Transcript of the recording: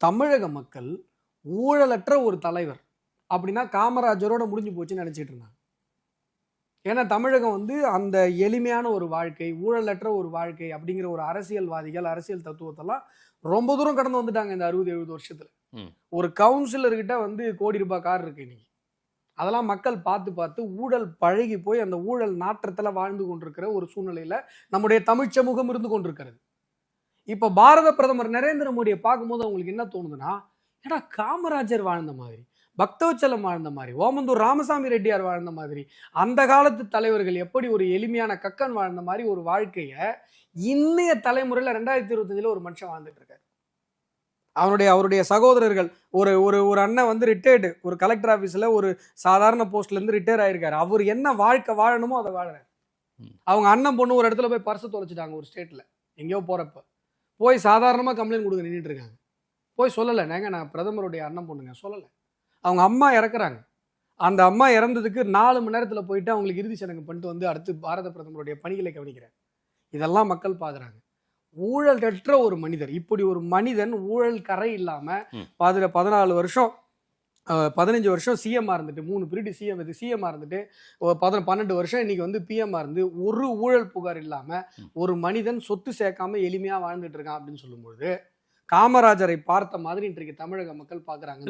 தமிழக மக்கள் ஊழலற்ற ஒரு தலைவர் அப்படின்னா காமராஜரோட முடிஞ்சு போச்சுன்னு நினைச்சிட்டு இருந்தாங்க. ஏன்னா தமிழகம் வந்து அந்த எளிமையான ஒரு வாழ்க்கை, ஊழலற்ற ஒரு வாழ்க்கை அப்படிங்கிற ஒரு அரசியல்வாதிகள், அரசியல் தத்துவத்தெல்லாம் ரொம்ப தூரம் கடந்து வந்துட்டாங்க இந்த 60-70 வருஷத்துல. ஒரு கவுன்சிலர்கிட்ட வந்து கோடி ரூபாய் கார் இருக்கு இன்னைக்கு. அதெல்லாம் மக்கள் பார்த்து பார்த்து ஊழல் பழகி போய் அந்த ஊழல் நாற்றத்துல வாழ்ந்து கொண்டிருக்கிற ஒரு சூழ்நிலையில நம்முடைய தமிழ் சமூகம் இருந்து கொண்டிருக்கிறது. இப்ப பாரத பிரதமர் நரேந்திர மோடியை பார்க்கும்போது அவங்களுக்கு என்ன தோணுதுன்னா, ஏடா காமராஜர் வாழ்ந்த மாதிரி, பக்தவச்சலம் வாழ்ந்த மாதிரி, ஓமந்தூர் ராமசாமி ரெட்டியார் வாழ்ந்த மாதிரி, அந்த காலத்து தலைவர்கள் எப்படி ஒரு எளிமையான கக்கன் வாழ்ந்த மாதிரி ஒரு வாழ்க்கைய இன்னைய தலைமுறையில 2025 ஒரு மனுஷன் வாழ்ந்துட்டு இருக்காரு. அவருடைய சகோதரர்கள் ஒரு ஒரு ஒரு அண்ணன் வந்து ரிட்டையர்டு, ஒரு கலெக்டர் ஆஃபீஸில் ஒரு சாதாரண போஸ்ட்ல இருந்து ரிட்டையர் ஆயிருக்காரு. அவர் என்ன வாழ்க்கை வாழணுமோ அதை வாழறாரு. அவங்க அண்ணன் பொண்ணு ஒரு இடத்துல போய் பர்ஸ் தொலைச்சிட்டாங்க ஒரு ஸ்டேட்ல, எங்கேயோ போறப்ப போய் சாதாரணமாக கம்ப்ளைண்ட் கொடுக்க நின்றுட்டு இருக்காங்க. போய் சொல்லலை, நான் பிரதமருடைய அண்ணன் பொண்ணுங்க சொல்லலை. அவங்க அம்மா இறக்குறாங்க. அந்த அம்மா இறந்ததுக்கு 4 மணி நேரத்தில் போயிட்டு அவங்களுக்கு இறுதி சடங்கு பண்ணிட்டு வந்து அடுத்து பாரத பிரதமருடைய பணிகளை கவனிக்கிறார். இதெல்லாம் மக்கள் பார்க்குறாங்க. ஊழலற்ற ஒரு மனிதர், இப்படி ஒரு மனிதன் ஊழல் கரை இல்லாமல் 14 வருஷம் 15 வருஷம் சிஎம்மா இருந்துட்டு, 3 பீரியட் சிஎம்மா இருந்துட்டு 12 வருஷம் இன்னைக்கு வந்து பிஎம்மா இருந்து ஒரு ஊழல் புகார் இல்லாம ஒரு மனிதன் சொத்து சேர்க்காம எளிமையா வாழ்ந்துட்டு இருக்கான் அப்படின்னு சொல்லும்போது காமராஜரை பார்த்த மாதிரி இன்றைக்கு தமிழக மக்கள் பார்க்குறாங்க.